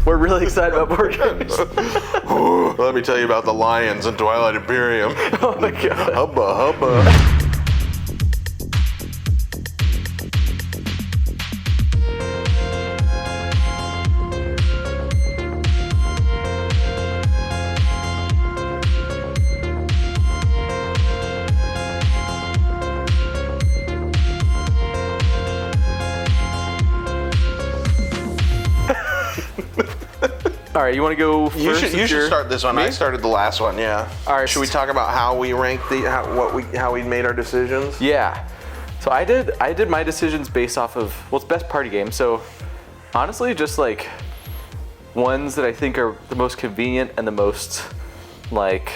We're really excited about board games. Let me tell you about the lions in Twilight Imperium. Oh my god. Hubba hubba. All right, you want to go first? You should start this one. Me? I started the last one. Yeah. All right. Should we talk about how we ranked how we made our decisions? Yeah. So I did my decisions based off of it's best party game. So honestly, just like ones that I think are the most convenient and the most like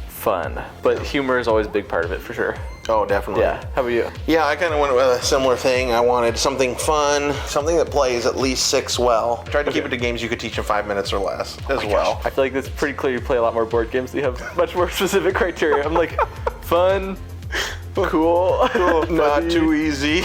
fun. But humor is always a big part of it for sure. Oh, definitely. Yeah. How about you? Yeah, I kind of went with a similar thing. I wanted something fun, something that plays at least 6 well. Tried to keep it to games you could teach in 5 minutes or less as well. I feel like it's pretty clear you play a lot more board games. So you have much more specific criteria. I'm like, fun, cool, not too easy,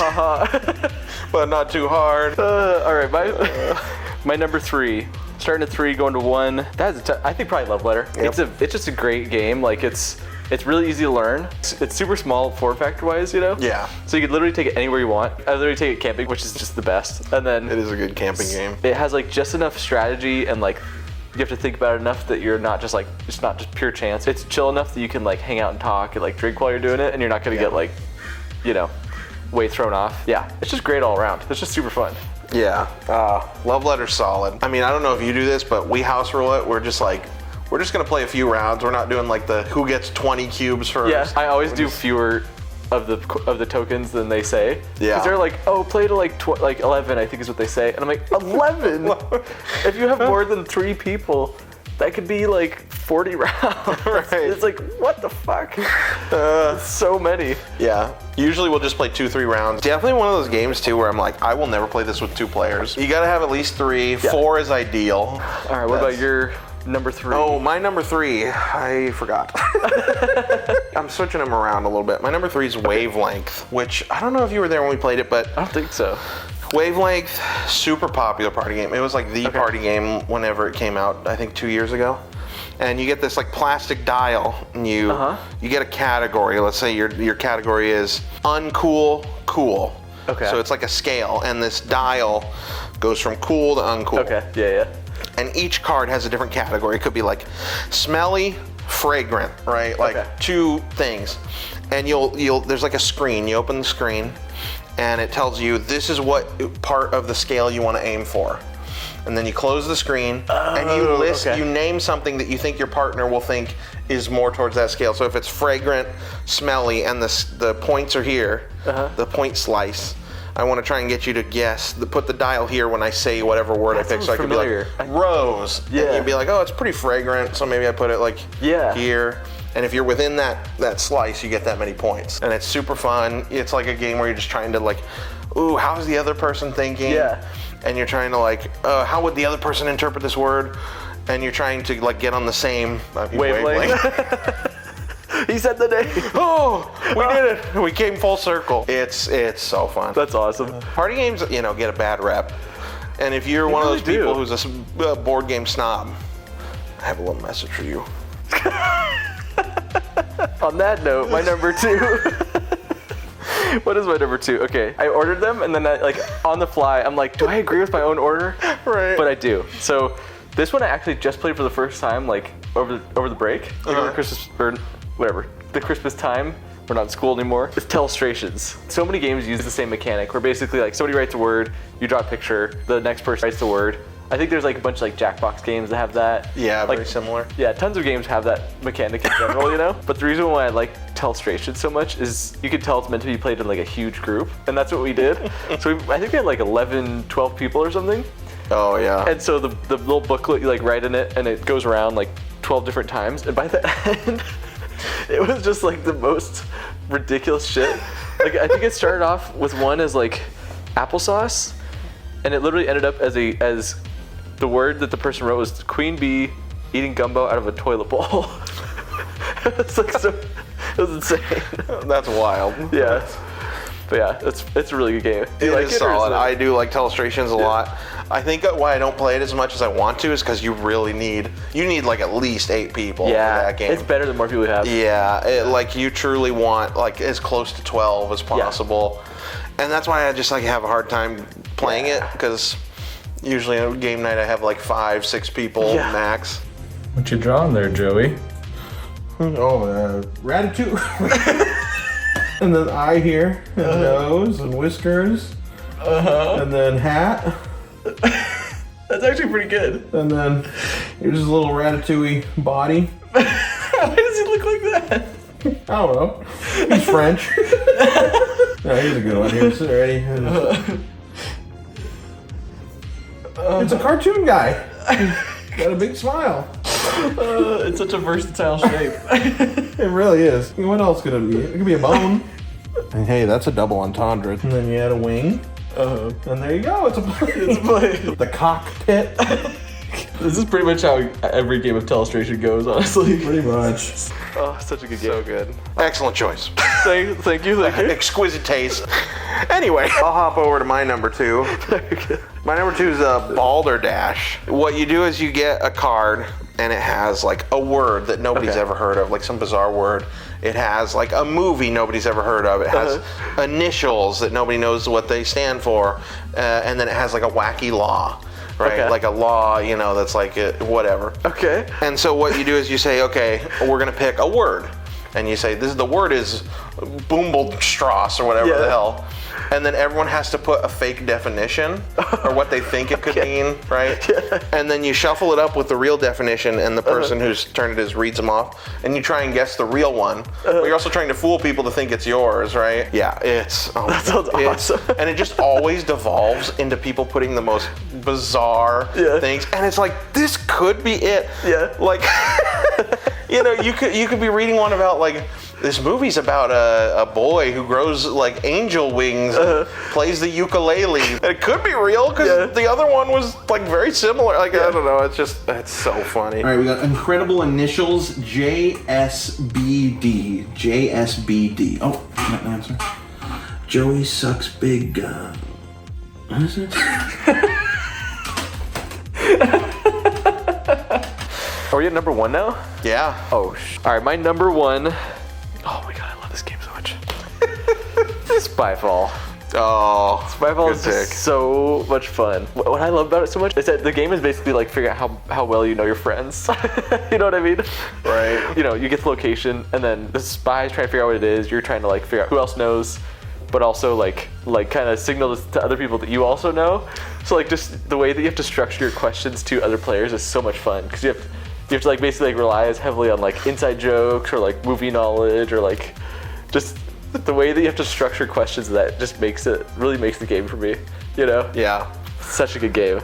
but not too hard. All right, my number 3. Starting at 3, going to 1. I think probably Love Letter. Yep. It's just a great game. Like it's really easy to learn. It's super small form factor wise, you know? Yeah. So you could literally take it anywhere you want. I literally take it camping, which is just the best. And then It is a good camping game. it has like just enough strategy and like you have to think about it enough that you're not just like, it's not just pure chance. It's chill enough that you can like hang out and talk and like drink while you're doing it and you're not gonna get like, you know, way thrown off. Yeah, it's just great all around. It's just super fun. Yeah. Love Letter's solid. I mean, I don't know if you do this, but we house rule it. We're just gonna play a few rounds. We're not doing like the who gets 20 cubes first. Yeah, I always do fewer of the tokens than they say. Yeah. Because they're like, oh, play to like 11, I think is what they say. And I'm like, 11? If you have more than 3 people, that could be like 40 rounds. Right. It's like, what the fuck? So many. Yeah. Usually we'll just play 2-3 rounds. Definitely one of those games too where I'm like, I will never play this with 2 players. You gotta have at least 3. Yeah. 4 is ideal. All right, what about your number 3? Oh, my number 3, I forgot. I'm switching them around a little bit. My number 3 is Wavelength, which I don't know if you were there when we played it, but I don't think so. Wavelength, super popular party game. It was like the party game whenever it came out, I think 2 years ago. And you get this like plastic dial, and you get a category. Let's say your category is uncool, cool. Okay. So it's like a scale, and this dial goes from cool to uncool. Okay, yeah. And each card has a different category. It could be like smelly, fragrant, right? Like 2 things. And there's like a screen. You open the screen, and it tells you this is what part of the scale you want to aim for. And then you close the screen and you name something that you think your partner will think is more towards that scale. So if it's fragrant, smelly, and the points are here, the point slice, I want to try and get you to guess, put the dial here when I say whatever word I pick. So I could be like, rose. Yeah. And you'd be like, oh, it's pretty fragrant, so maybe I put it like here. And if you're within that slice, you get that many points. And it's super fun. It's like a game where you're just trying to like, ooh, how's the other person thinking? Yeah. And you're trying to like, how would the other person interpret this word? And you're trying to like get on the same wavelength. He said the name. Oh, we did it. We came full circle. It's so fun. That's awesome. Party games, get a bad rep. And if you're one of those people who's a board game snob, I have a little message for you. On that note, my number 2. What is my number 2? Okay, I ordered them and then on the fly, I'm like, do I agree with my own order? Right. But I do. So this one I actually just played for the first time, like over the break, over Christmas or whatever, the Christmas time. We're not in school anymore. It's Telestrations. So many games use the same mechanic where basically like somebody writes a word, you draw a picture, the next person writes the word. I think there's like a bunch of like Jackbox games that have that. Yeah, very similar. Yeah, tons of games have that mechanic in general, you know? But the reason why I like Telestrations so much is you can tell it's meant to be played in like a huge group, and that's what we did. So I think we had like 11, 12 people or something. Oh yeah. And so the little booklet, you like write in it, and it goes around like 12 different times, and by the end, it was just like the most ridiculous shit. Like I think it started off with one as like applesauce, and it literally ended up as the word that the person wrote was queen bee eating gumbo out of a toilet bowl. It was like it was insane. That's wild. Yeah. But yeah, it's a really good game. Do you It like is it, or solid. it- I do like Telestrations a lot. I think why I don't play it as much as I want to is because you need like at least 8 people for that game. It's better the more people you have. Yeah, like you truly want like as close to 12 as possible. And that's why I just like have a hard time playing it, because usually on game night I have like 5-6 people max. What you drawing there, Joey? Oh, Ratatouille. And then eye here, and nose, and whiskers. And then hat. That's actually pretty good. And then here's his little Ratatouille body. Why does he look like that? I don't know. He's French. No, here's a good one. Here's ready. It's a cartoon guy. Got a big smile. It's such a versatile shape. It really is. What else could it be? It could be a bone. And hey, that's a double entendre. And then you add a wing. And there you go. It's a plane. The cockpit. This is pretty much how every game of Telestration goes, honestly. Pretty much. Oh, such a good game. So good. Excellent choice. Thank you. Exquisite taste. Anyway, I'll hop over to my number 2. My number 2 is Balderdash. What you do is you get a card, and it has like a word that nobody's ever heard of, like some bizarre word. It has like a movie nobody's ever heard of. It has initials that nobody knows what they stand for, and then it has like a wacky law. Right, Okay. like a law, that's like whatever. Okay. And so what you do is you say, okay, we're gonna pick a word, and you say the word is Boomblestrasse or whatever the hell, and then everyone has to put a fake definition or what they think it could mean, right? Yeah. And then you shuffle it up with the real definition, and the person whose turn it is reads them off, and you try and guess the real one. But you're also trying to fool people to think it's yours, right? Yeah, that sounds awesome. And it just always devolves into people putting the most bizarre things, and it's like, this could be it. Yeah. Like, you could be reading one about like, this movie's about a boy who grows like angel wings and plays the ukulele. And it could be real because the other one was like very similar. Like, I don't know, it's so funny. All right, we got incredible initials, JSBD. JSBD. Oh, not an answer. Joey sucks big. What is it? Are we at number 1 now? Yeah. Oh, all right, my number 1. Oh my god, I love this game so much. Spyfall. Oh, Spyfall is good just pick. so much fun. What I love about it so much is that the game is basically like figuring out how well you know your friends. You know what I mean? Right. You get the location, and then the spy's trying to figure out what it is. You're trying to like figure out who else knows, but also like kind of signal this to other people that you also know. So like just the way that you have to structure your questions to other players is so much fun, because you have to like basically like rely as heavily on like inside jokes or like movie knowledge, or like just the way that you have to structure questions, that just really makes the game for me. Yeah. Such a good game.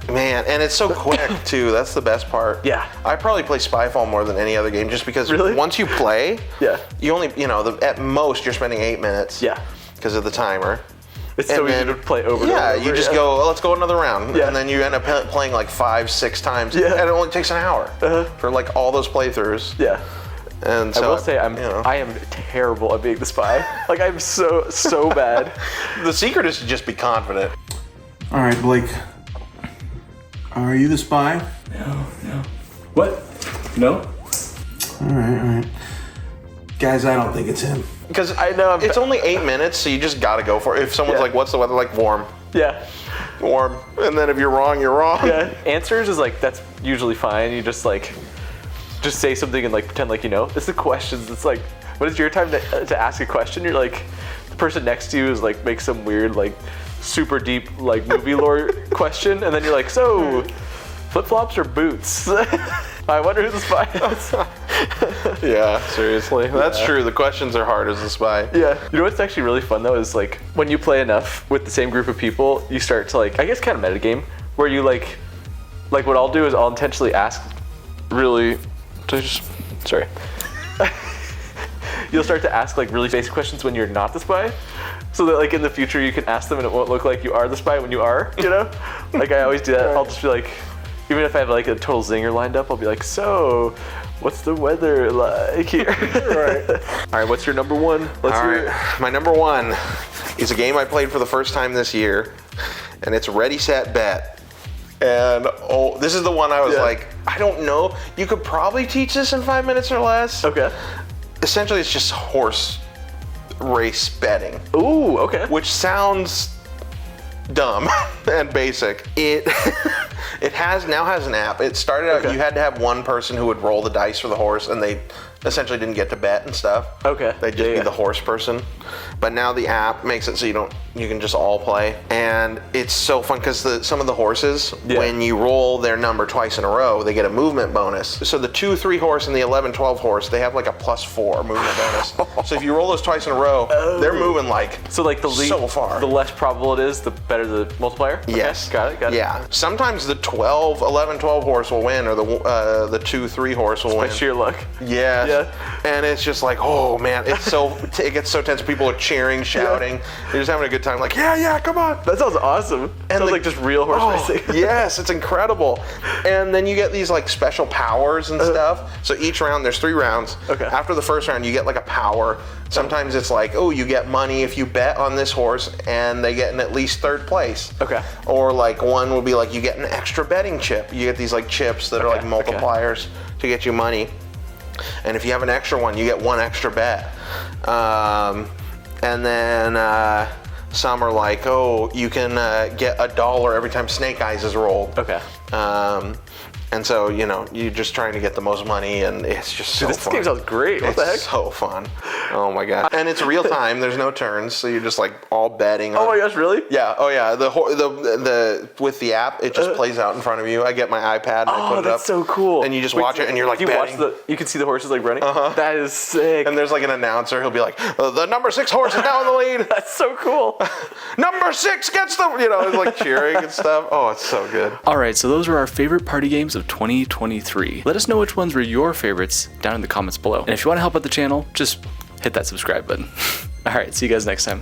Man, and it's so quick too. That's the best part. Yeah. I probably play Spyfall more than any other game, just because Really? once you play, you only, at most you're spending 8 minutes. Yeah. Because of the timer. It's so And easy to play over and Yeah, over. you just go, let's go another round. Yeah. And then you end up playing like 5-6 times. Yeah. And it only takes an hour for like all those playthroughs. Yeah. And so I will say I am terrible at being the spy. Like, I'm so bad. The secret is to just be confident. All right, Blake. Are you the spy? No. What? No? All right. Guys, I don't think it's him. Because I know it's only 8 minutes, so you just gotta go for it. If someone's like, what's the weather like? Warm. Yeah. Warm. And then if you're wrong, you're wrong. Yeah. Answers is like, that's usually fine. You just say something and like pretend like you know. It's the questions. It's like, when it's your time to ask a question, you're like, the person next to you is like, makes some weird like super deep like movie lore question, and then you're like, so flip-flops or boots? I wonder who the spy is. Yeah, seriously. That's true. The questions are hard as a spy. Yeah. You know what's actually really fun though is like, when you play enough with the same group of people, you start to like, I guess kind of metagame, where you like what I'll do is I'll intentionally ask sorry. You'll start to ask like really basic questions when you're not the spy, so that like in the future you can ask them and it won't look like you are the spy when you are, Like I always do that. I'll just be like, Even if I have like a total zinger lined up, I'll be like, so, what's the weather like here? Right. All right, what's your number one? Let's All hear right, it. my number one is a game I played for the first time this year, and it's Ready, Set, Bet. And oh, this is the one I was like, I don't know. You could probably teach this in 5 minutes or less. Okay. Essentially, it's just horse race betting. Ooh, okay. Which sounds dumb and basic. It now has an app. It started out, you had to have one person who would roll the dice for the horse, and they essentially didn't get to bet and stuff. Okay. They'd just be the horse person. But now the app makes it so you can just all play. And it's so fun because some of the horses, when you roll their number twice in a row, they get a movement bonus. So the 2-3 horse and the 11-12 horse, they have like a +4 movement bonus. So if you roll those twice in a row, they're moving so like so far. The less probable it is, the better the multiplier? Okay. Yes. Got it. Yeah. Sometimes the 11-12 horse will win, or the 2-3 horse will win. By sheer luck. Yeah. And it's just like, oh man, it gets so tense. People are cheering, shouting. They're just having a good time. Like, yeah, come on. That sounds awesome. Sounds like just real horse racing. Yes, it's incredible. And then you get these like special powers and stuff. So each round, there's 3 rounds. Okay. After the first round, you get like a power. Sometimes it's like, oh, you get money if you bet on this horse and they get in at least 3rd place. Okay. Or like one will be like, you get an extra betting chip. You get these like chips that are like multipliers to get you money. And if you have an extra one, you get 1 extra bet. And then some are like, oh, you can get $1 every time Snake Eyes is rolled. Okay. And so, you're just trying to get the most money, and it's just so fun. This game sounds great. What the heck? It's so fun. Oh my god. And it's real time. There's no turns, so you're just like all betting. Oh my gosh, really? Yeah. Oh yeah. The with the app, it just plays out in front of you. I get my iPad and I put it up. Oh, that's so cool. And you just watch it, and you're like betting. You can see the horses like running. That is sick. And there's like an announcer. He'll be like, the number 6 horse is now in the lead. That's so cool. Number 6 gets the, it's like cheering and stuff. Oh, it's so good. All right, so those were our favorite party games of 2023. Let us know which ones were your favorites down in the comments below. And if you want to help out the channel, just hit that subscribe button. All right, see you guys next time.